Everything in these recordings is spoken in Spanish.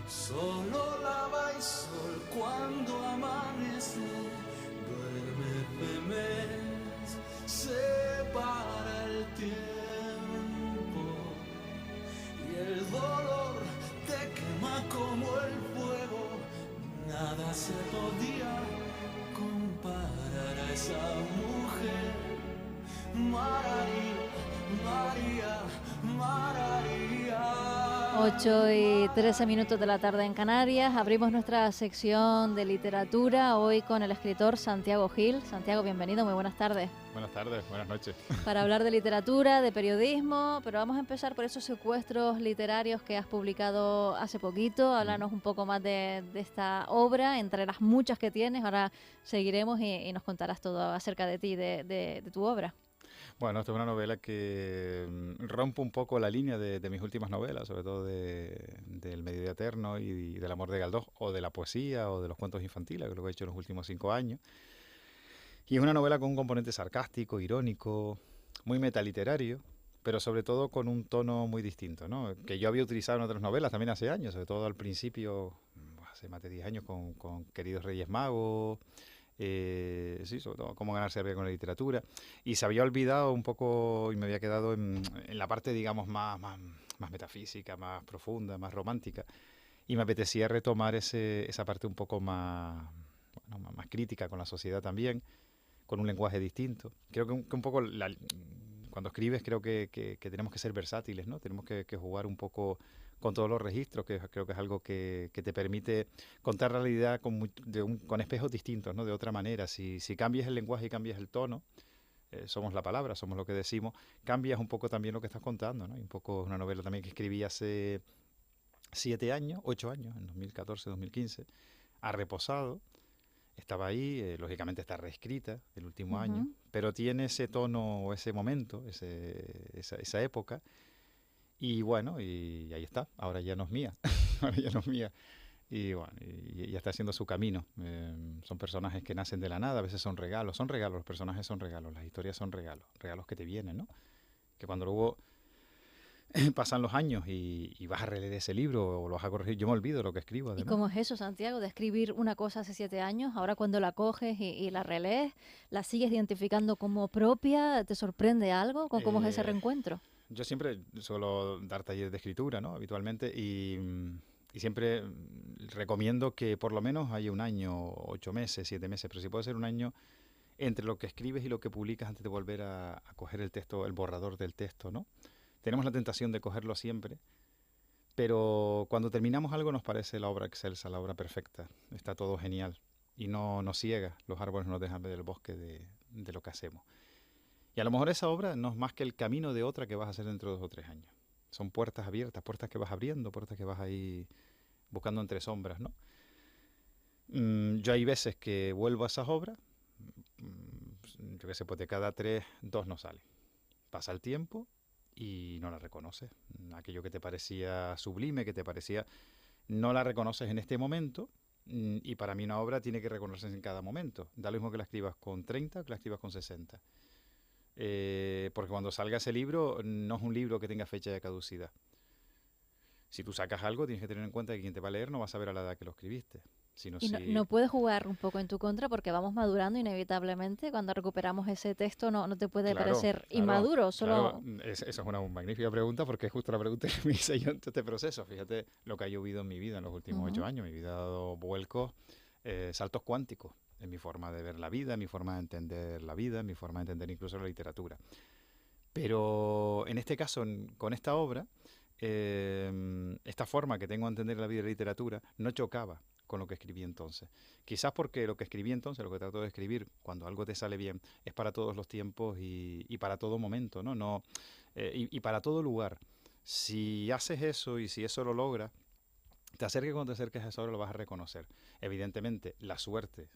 Solo lava el sol cuando amanece, duerme mes, separa el tiempo y el dolor te quema como el fuego. Nada se podía comparar a esa mujer, María, María, María. 8:13 de la tarde en Canarias. Abrimos nuestra sección de literatura hoy con el escritor Santiago Gil. Santiago, bienvenido, muy buenas tardes. Buenas tardes, buenas noches. Para hablar de literatura, de periodismo, pero vamos a empezar por esos secuestros literarios que has publicado hace poquito. Háblanos un poco más de esta obra, entre las muchas que tienes. Ahora seguiremos y nos contarás todo acerca de ti, de tu obra. Bueno, esta es una novela que rompe un poco la línea de mis últimas novelas, sobre todo del Mediodía Eterno y del Amor de Galdós, o de la poesía o de los cuentos infantiles, que es lo que he hecho en los últimos 5 años. Y es una novela con un componente sarcástico, irónico, muy metaliterario, pero sobre todo con un tono muy distinto, ¿no? Que yo había utilizado en otras novelas también hace años, sobre todo al principio, hace más de 10 años, con Queridos Reyes Magos. Sí, sobre todo cómo ganarse la vida con la literatura, y se había olvidado un poco y me había quedado en la parte, digamos, más metafísica, más profunda, más romántica, y me apetecía retomar esa parte un poco más, bueno, más crítica con la sociedad también, con un lenguaje distinto. Creo que un poco cuando escribes creo que tenemos que ser versátiles, ¿no? Tenemos que jugar un poco con todos los registros, que creo que es algo que te permite contar la realidad con espejos distintos, ¿no? De otra manera. Si cambias el lenguaje y cambias el tono, somos la palabra, somos lo que decimos, cambias un poco también lo que estás contando, ¿no? Y un poco es una novela también que escribí hace 8 años, en 2014, 2015, ha reposado. Estaba ahí, lógicamente está reescrita el último año, pero tiene ese tono o ese momento, esa época. Y bueno, y ahí está, ahora ya no es mía, ahora ya no es mía. Y bueno, y ya está haciendo su camino. Son personajes que nacen de la nada, a veces son regalos, los personajes son regalos, las historias son regalos que te vienen, ¿no? Que cuando luego pasan los años y vas a releer ese libro o lo vas a corregir, yo me olvido lo que escribo. ¿Y Además. cómo es eso, Santiago, de escribir una cosa hace 7 años? Ahora cuando la coges y la relees, ¿la sigues identificando como propia? ¿Te sorprende algo? ¿Cómo es ese reencuentro? Yo siempre suelo dar talleres de escritura, ¿no? Habitualmente, y siempre recomiendo que por lo menos haya un año, 8 meses, 7 meses, pero si puede ser un año entre lo que escribes y lo que publicas antes de volver a coger el texto, el borrador del texto, ¿no? Tenemos la tentación de cogerlo siempre, pero cuando terminamos algo nos parece la obra excelsa, la obra perfecta. Está todo genial y no nos ciega. Los árboles nos dejan ver el bosque de lo que hacemos. Y a lo mejor esa obra no es más que el camino de otra que vas a hacer dentro de 2 o 3 años. Son puertas abiertas, puertas que vas abriendo, puertas que vas ahí buscando entre sombras, ¿no? Yo hay veces que vuelvo a esas obras, yo qué sé, pues de cada 3, 2 no salen. Pasa el tiempo y no la reconoces. Aquello que te parecía sublime, que te parecía, no la reconoces en este momento, y para mí una obra tiene que reconocerse en cada momento. Da lo mismo que la escribas con 30 que la escribas con 60. Porque cuando salga ese libro no es un libro que tenga fecha de caducidad. Si tú sacas algo tienes que tener en cuenta que quien te va a leer no va a saber a la edad que lo escribiste. Sino Y no puedes jugar un poco en tu contra porque vamos madurando inevitablemente. Cuando recuperamos ese texto no te puede parecer inmaduro. Solo... Esa es una magnífica pregunta, porque es justo la pregunta que me hice yo en este proceso. Fíjate lo que ha llovido en mi vida en los últimos 8 años. Mi vida ha dado vuelcos, saltos cuánticos en mi forma de ver la vida, en mi forma de entender la vida, en mi forma de entender incluso la literatura. Pero en este caso, con esta obra, esta forma que tengo de entender la vida y la literatura no chocaba con lo que escribí entonces. Quizás porque lo que escribí entonces, lo que trato de escribir, cuando algo te sale bien, es para todos los tiempos y para todo momento, ¿no? Y para todo lugar. Si haces eso y si eso lo logras, te acerques cuando te acerques a eso, lo vas a reconocer. Evidentemente, la suerte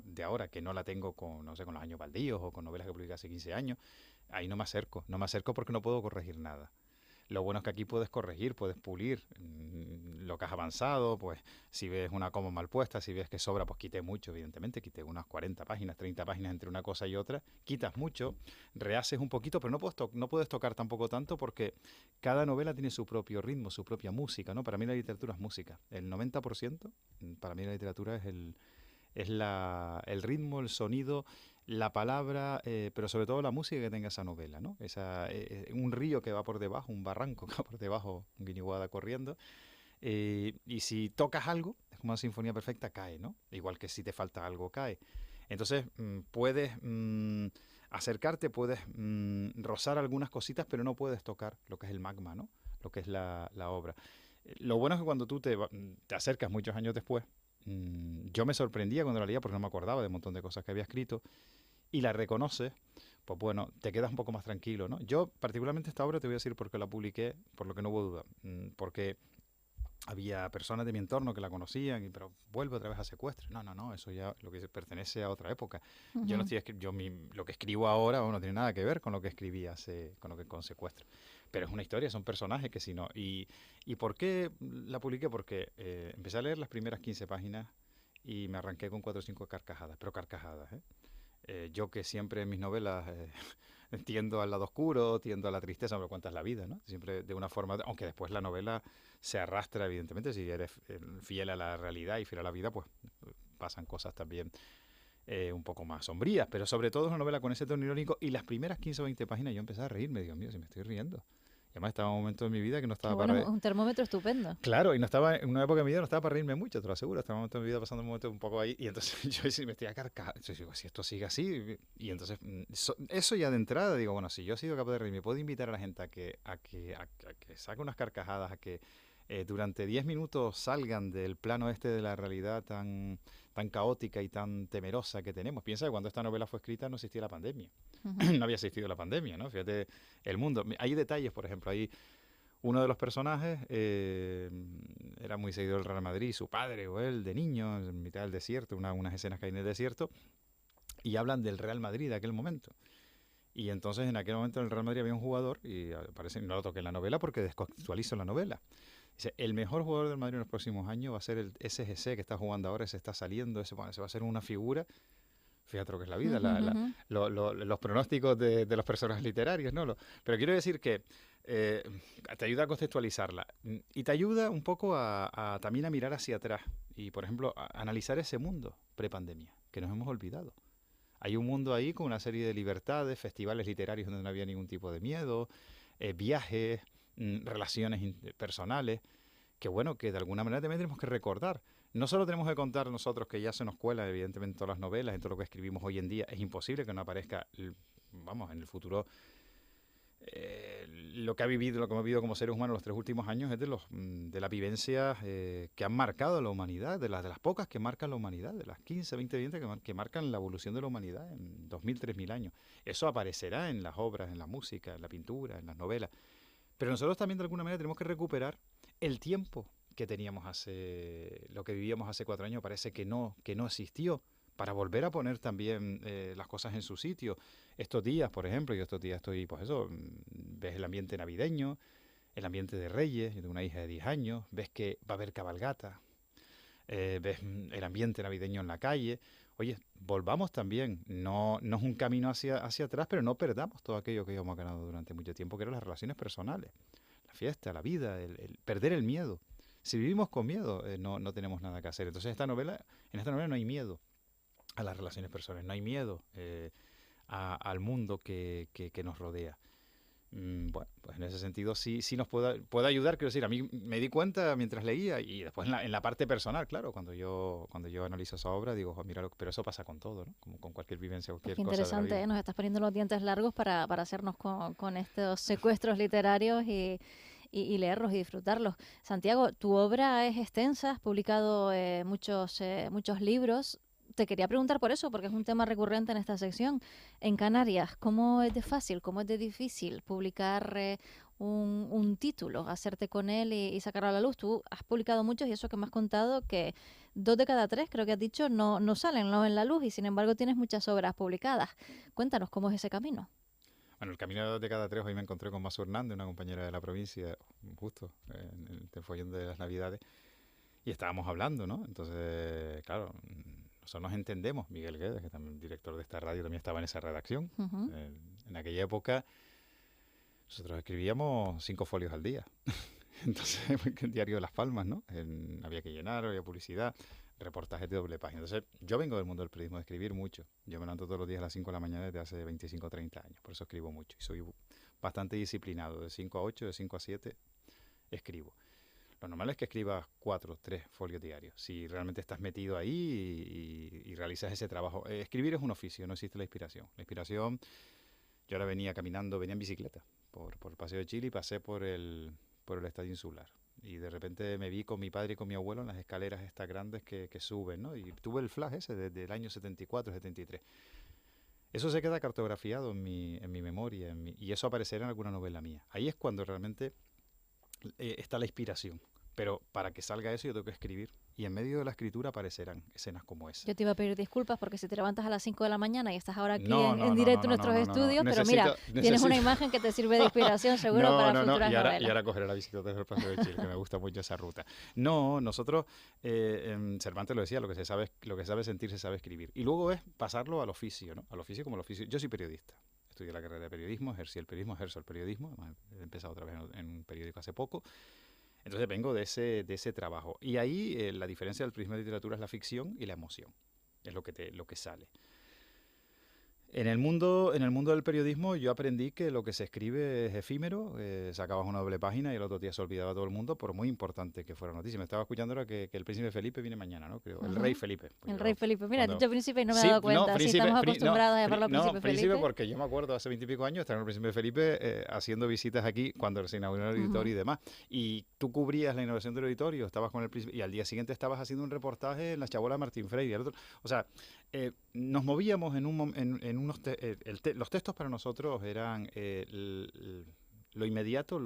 de ahora, que no la tengo con, no sé, con Los años baldíos o con novelas que publiqué hace 15 años, ahí no me acerco porque no puedo corregir nada. Lo bueno es que aquí puedes corregir, puedes pulir. lo que has avanzado, pues si ves una coma mal puesta, si ves que sobra, pues quité mucho, evidentemente, quité unas 40 páginas, 30 páginas entre una cosa y otra, quitas mucho, rehaces un poquito, pero no puedes tocar tampoco tanto porque cada novela tiene su propio ritmo, su propia música, ¿no? Para mí la literatura es música. El 90% para mí la literatura es el ritmo, el sonido, la palabra, pero sobre todo la música que tenga esa novela, ¿no? Un río que va por debajo, un barranco que va por debajo, un Guiniguada corriendo, y si tocas algo, es como una sinfonía perfecta, cae, ¿no? Igual que si te falta algo, cae. Entonces, puedes acercarte, puedes rozar algunas cositas, pero no puedes tocar lo que es el magma, ¿no? Lo que es la obra. Lo bueno es que cuando tú te acercas muchos años después, yo me sorprendía cuando la leía porque no me acordaba de un montón de cosas que había escrito, y la reconoces, pues bueno, te quedas un poco más tranquilo, ¿no? Yo, particularmente esta obra, te voy a decir por qué la publiqué, por lo que no hubo duda. Porque había personas de mi entorno que la conocían, pero vuelve otra vez a Secuestre. No, eso ya lo que pertenece a otra época. Yo no estoy lo que escribo ahora no tiene nada que ver con lo que escribí con Secuestre. Pero es una historia, son personajes que si no. ¿Y por qué la publiqué? Porque empecé a leer las primeras 15 páginas y me arranqué con 4 o 5 carcajadas, pero carcajadas, ¿eh? Yo que siempre en mis novelas tiendo al lado oscuro, tiendo a la tristeza, me cuentas la vida, ¿no? Siempre de una forma, aunque después la novela se arrastra, evidentemente, si eres fiel a la realidad y fiel a la vida, pues pasan cosas también un poco más sombrías, pero sobre todo es una novela con ese tono irónico, y las primeras 15 o 20 páginas yo empecé a reírme, Dios mío, si me estoy riendo. Y además estaba en un momento de mi vida que no estaba Bueno, un termómetro estupendo. Claro, y no estaba en una época de mi vida, no estaba para reírme mucho, te lo aseguro. Estaba en un momento de mi vida pasando un momento un poco ahí, y entonces yo sí me estoy acarcando. Yo digo, si esto sigue así, y entonces eso ya de entrada digo, bueno, si yo he sido capaz de reírme, puedo invitar a la gente a que saque unas carcajadas, a que durante 10 minutos salgan del plano este de la realidad tan caótica y tan temerosa que tenemos. Piensa que cuando esta novela fue escrita no existía la pandemia. No había existido la pandemia, ¿no? Fíjate el mundo. Hay detalles, por ejemplo, uno de los personajes era muy seguidor del Real Madrid, su padre o él de niño, en mitad del desierto, unas escenas que hay en el desierto, y hablan del Real Madrid de aquel momento. Y entonces en aquel momento en el Real Madrid había un jugador, y parece no lo toqué en la novela porque descontextualizo la novela. Dice, el mejor jugador del Madrid en los próximos años va a ser el SGC que está jugando ahora, se está saliendo, ese va a ser una figura. Fíjate lo que es la vida, los pronósticos de los personajes literarios, ¿no? Pero quiero decir que te ayuda a contextualizarla y te ayuda un poco también a mirar hacia atrás y, por ejemplo, a analizar ese mundo prepandemia, que nos hemos olvidado. Hay un mundo ahí con una serie de libertades, festivales literarios donde no había ningún tipo de miedo, viajes, relaciones personales, que bueno, que de alguna manera también tenemos que recordar. No solo tenemos que contar nosotros, que ya se nos cuela evidentemente en todas las novelas, en todo lo que escribimos hoy en día, es imposible que no aparezca, vamos, en el futuro, lo que hemos vivido como seres humanos los 3 últimos años es de las vivencias que han marcado a la humanidad, de las pocas que marcan la humanidad, de las 15, 20 vivencias que marcan la evolución de la humanidad en 2000, 3000 años. Eso aparecerá en las obras, en la música, en la pintura, en las novelas. Pero nosotros también de alguna manera tenemos que recuperar el tiempo que teníamos lo que vivíamos hace 4 años, parece que no existió, para volver a poner también las cosas en su sitio. Estos días, por ejemplo, yo estos días estoy, pues eso, ves el ambiente navideño, el ambiente de Reyes, yo tengo una hija de 10 años, ves que va a haber cabalgata, ves el ambiente navideño en la calle. Oye, volvamos también, no es un camino hacia atrás, pero no perdamos todo aquello que íbamos ganando durante mucho tiempo, que eran las relaciones personales, la fiesta, la vida, el perder el miedo. Si vivimos con miedo, no tenemos nada que hacer. Entonces en esta novela no hay miedo a las relaciones personales, no hay miedo al mundo que nos rodea. Bueno, pues en ese sentido sí nos puede ayudar. Quiero decir, a mí me di cuenta mientras leía, y después en la parte personal, claro, cuando yo analizo esa obra, digo, oh, mira, pero eso pasa con todo, ¿no? Como con cualquier vivencia, cualquier Qué cosa de la interesante, vida. nos estás poniendo los dientes largos para hacernos con estos secuestros literarios y leerlos y disfrutarlos. Santiago, tu obra es extensa, has publicado muchos libros. Te quería preguntar por eso, porque es un tema recurrente en esta sección. En Canarias, ¿cómo es de fácil, cómo es de difícil publicar un título, hacerte con él y sacarlo a la luz? Tú has publicado muchos y eso que me has contado, que 2 de cada 3, creo que has dicho, no salen, no ven la luz, y sin embargo tienes muchas obras publicadas. Cuéntanos cómo es ese camino. Bueno, el camino de cada tres, hoy me encontré con Masu Hernández, una compañera de la provincia, justo en el follón de las Navidades, y estábamos hablando, ¿no? Entonces, claro, nosotros nos entendemos. Miguel Guedes, que también director de esta radio, también estaba en esa redacción. Ujú. En aquella época nosotros escribíamos 5 folios al día. Entonces, el diario de Las Palmas, ¿no? Había que llenar, había publicidad, reportajes de doble página. Entonces, yo vengo del mundo del periodismo, de escribir mucho. Yo me levanto todos los días a las 5 de la mañana desde hace 25 o 30 años. Por eso escribo mucho. Y soy bastante disciplinado. De 5 a 8, de 5 a 7, escribo. Lo normal es que escribas 4, 3 folios diarios. Si realmente estás metido ahí y realizas ese trabajo. Escribir es un oficio, no existe la inspiración. La inspiración, yo ahora venía caminando, venía en bicicleta por el Paseo de Chile y pasé por el Estadio Insular. Y de repente me vi con mi padre y con mi abuelo en las escaleras estas grandes que suben, ¿no? Y tuve el flash ese desde el año 74, 73. Eso se queda cartografiado en mi memoria y eso aparecerá en alguna novela mía. Ahí es cuando realmente está la inspiración. Pero para que salga eso yo tengo que escribir. Y en medio de la escritura aparecerán escenas como esa. Yo te iba a pedir disculpas porque si te levantas a las 5 de la mañana y estás ahora aquí No, en directo en nuestros estudios, pero mira, tienes una imagen que te sirve de inspiración seguro para futuras novelas. Y ahora cogeré la bicicleta del Paseo de Chile, que me gusta mucho esa ruta. No, nosotros, Cervantes lo decía, lo que se sabe sentir se sabe escribir. Y luego es pasarlo al oficio, ¿no? Al oficio como al oficio. Yo soy periodista. Estudié la carrera de periodismo, ejercí el periodismo, ejerzo el periodismo. He empezado otra vez en un periódico hace poco. Entonces vengo de ese trabajo. Y ahí la diferencia del periodismo de literatura es la ficción y la emoción. Es lo que sale. En el mundo del periodismo yo aprendí que lo que se escribe es efímero, sacabas una doble página y el otro día se olvidaba todo el mundo, por muy importante que fuera noticia. Me estaba escuchando ahora que el príncipe Felipe viene mañana, ¿no? Creo. El rey Felipe. El rey Felipe. Mira, cuando... he dicho príncipe y no me he Sí, dado cuenta. no, príncipe, sí, estamos acostumbrados a llamarlo príncipe Felipe. No, porque yo me acuerdo hace 20 y pico años estar en el príncipe Felipe haciendo visitas aquí cuando se inauguró el auditorio y demás. Y tú cubrías la inauguración del auditorio, estabas con el príncipe y al día siguiente estabas haciendo un reportaje en la chabola de Martín Freire. O sea, nos movíamos en unos... los textos para nosotros eran lo inmediato,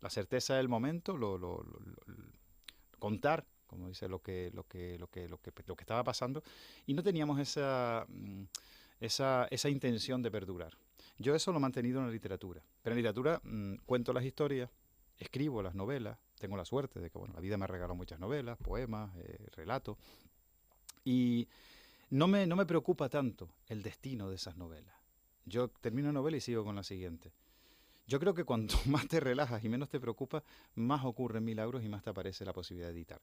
la certeza del momento, contar, como dice, lo que estaba pasando, y no teníamos esa intención de perdurar. Yo eso lo he mantenido en la literatura, pero en literatura cuento las historias, escribo las novelas, tengo la suerte de que la vida me regaló muchas novelas, poemas, relatos, y no me preocupa tanto el destino de esas novelas. Yo termino una novela y sigo con la siguiente. Yo creo que cuanto más te relajas y menos te preocupas, más ocurren milagros y más te aparece la posibilidad de editar.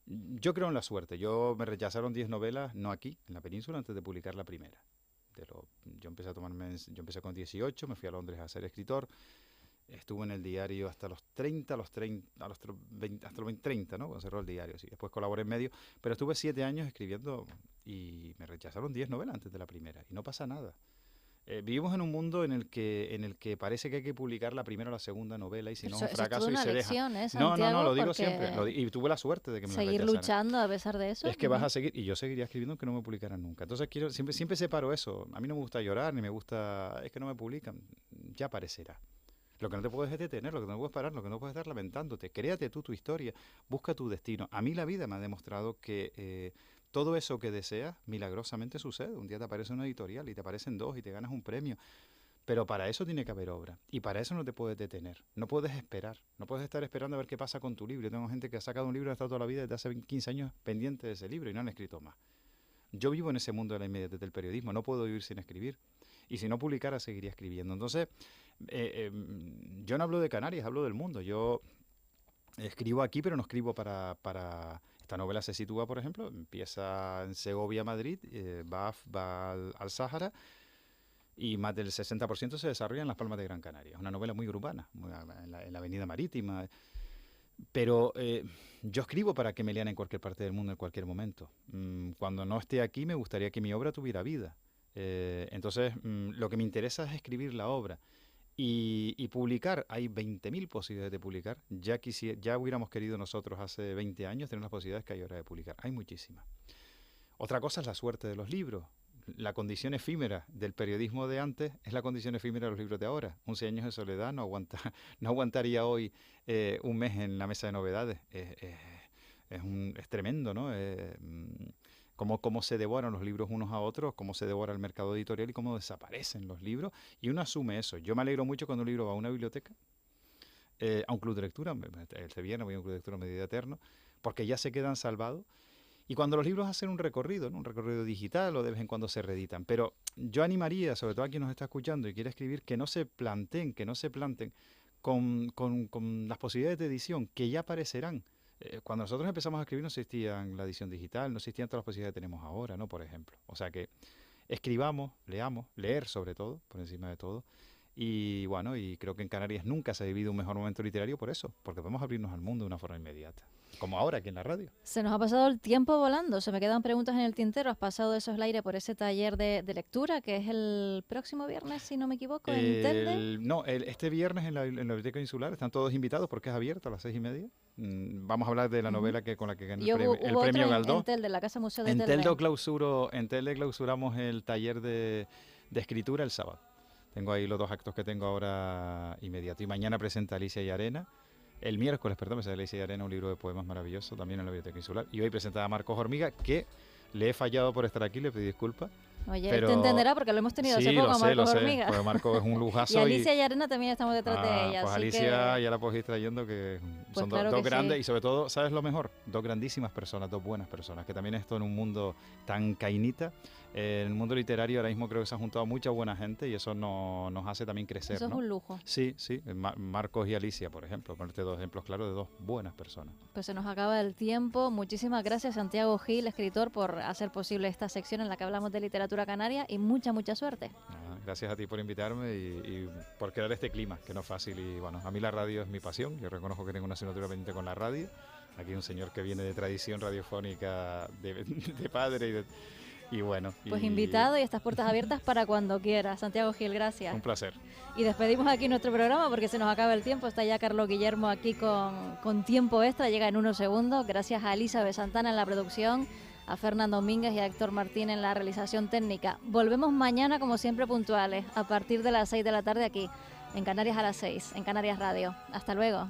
Yo creo en la suerte. Me rechazaron 10 novelas, no aquí, en la península, antes de publicar la primera. Yo empecé con 18, me fui a Londres a ser escritor. Estuve en el diario hasta los 30, hasta los 30, ¿no? Cuando cerró el diario, sí. Después colaboré en medio, pero estuve 7 años escribiendo y me rechazaron 10 novelas antes de la primera y no pasa nada. Vivimos en un mundo en el que parece que hay que publicar la primera o la segunda novela y si no es un fracaso y se deja. No, lo digo siempre. Y tuve la suerte de que me seguir rechazaran. luchando a pesar de eso. Es que vas a seguir, y yo seguiría escribiendo aunque no me publicaran nunca. Entonces siempre separo eso. A mí no me gusta llorar, ni me gusta, es que no me publican. Ya aparecerá. Lo que no te puedes es detener, lo que no puedes parar, lo que no puedes estar lamentándote. Créate tú tu historia, busca tu destino. A mí la vida me ha demostrado que todo eso que deseas milagrosamente sucede. Un día te aparece una editorial y te aparecen 2 y te ganas un premio. Pero para eso tiene que haber obra. Y para eso no te puedes detener. No puedes esperar. No puedes estar esperando a ver qué pasa con tu libro. Yo tengo gente que ha sacado un libro y ha estado toda la vida desde hace 15 años pendiente de ese libro y no han escrito más. Yo vivo en ese mundo de la inmediatez del periodismo. No puedo vivir sin escribir. Y si no publicara, seguiría escribiendo. Entonces, yo no hablo de Canarias, hablo del mundo. Yo escribo aquí, pero no escribo para... Esta novela se sitúa, por ejemplo, empieza en Segovia, Madrid, va al Sáhara y más del 60% se desarrolla en Las Palmas de Gran Canaria. Es una novela muy urbana, en la avenida marítima. Pero yo escribo para que me lean en cualquier parte del mundo, en cualquier momento. Cuando no esté aquí, me gustaría que mi obra tuviera vida. Entonces, lo que me interesa es escribir la obra. Y publicar, hay 20.000 posibilidades de publicar. Ya hubiéramos querido nosotros hace 20 años tener las posibilidades que hay ahora de publicar. Hay muchísimas. Otra cosa es la suerte de los libros. La condición efímera del periodismo de antes es la condición efímera de los libros de ahora. 11 años de soledad no aguantaría hoy un mes en la mesa de novedades. Es tremendo, ¿no? cómo se devoran los libros unos a otros, cómo se devora el mercado editorial y cómo desaparecen los libros. Y uno asume eso. Yo me alegro mucho cuando un libro va a una biblioteca, a un club de lectura. Este viernes voy a un club de lectura Medida Eterno, porque ya se quedan salvados. Y cuando los libros hacen un recorrido, ¿no? Un recorrido digital, o de vez en cuando se reeditan. Pero yo animaría, sobre todo a quien nos está escuchando y quiere escribir, que no se planteen con las posibilidades de edición que ya aparecerán. Cuando nosotros empezamos a escribir no existían la edición digital, no existían todas las posibilidades que tenemos ahora, ¿no? Por ejemplo. O sea que escribamos, leamos, leer sobre todo, por encima de todo. Y bueno, y creo que en Canarias nunca se ha vivido un mejor momento literario por eso, porque podemos abrirnos al mundo de una forma inmediata, como ahora aquí en la radio. Se nos ha pasado el tiempo volando, se me quedan preguntas en el tintero. Has pasado de Soslaire por ese taller de lectura, que es el próximo viernes, si no me equivoco, en Telde. No, este viernes en la Biblioteca Insular están todos invitados porque es abierta a las 6:30. Vamos a hablar de la novela con la que ganó el premio Galdós. En Telde, la Casa Museo de En Telde. En Telde clausuramos el taller de escritura el sábado. Tengo ahí los 2 actos que tengo ahora inmediato. Y mañana presenta Alicia y Arena. El miércoles, presenta Alicia y Arena un libro de poemas maravilloso, también en la Biblioteca Insular. Y hoy presentaba a Marcos Hormiga, que le he fallado por estar aquí, le pedí disculpas. Oye, pero te entenderá porque lo hemos tenido hace poco a Marcos Hormiga. Porque Marcos es un lujazo. Y Alicia y Arena también estamos detrás de ella. Pues así Alicia que... ya la puedes ir trayendo, que son claro dos que grandes sí. y sobre todo, ¿sabes lo mejor? 2 grandísimas personas, 2 buenas personas, que también esto en un mundo tan cainita. En el mundo literario ahora mismo creo que se ha juntado mucha buena gente y eso nos hace también crecer. Eso es un lujo. Sí, sí. Marcos y Alicia, por ejemplo, ponerte 2 ejemplos claros de 2 buenas personas. Pues se nos acaba el tiempo. Muchísimas gracias, Santiago Gil, escritor, por hacer posible esta sección en la que hablamos de literatura canaria y mucha suerte. Gracias a ti por invitarme y por crear este clima, que no es fácil. Y bueno, a mí la radio es mi pasión. Yo reconozco que tengo una asignatura pendiente con la radio. Aquí un señor que viene de tradición radiofónica de padre y bueno. Pues invitado y estas puertas abiertas para cuando quieras. Santiago Gil, gracias. Un placer. Y despedimos aquí nuestro programa porque se nos acaba el tiempo. Está ya Carlos Guillermo aquí con tiempo extra. Llega en unos segundos. Gracias a Elizabeth Santana en la producción, a Fernando Domínguez y a Héctor Martín en la realización técnica. Volvemos mañana, como siempre, puntuales, a partir de las 6 de la tarde aquí, en Canarias a las 6, en Canarias Radio. Hasta luego.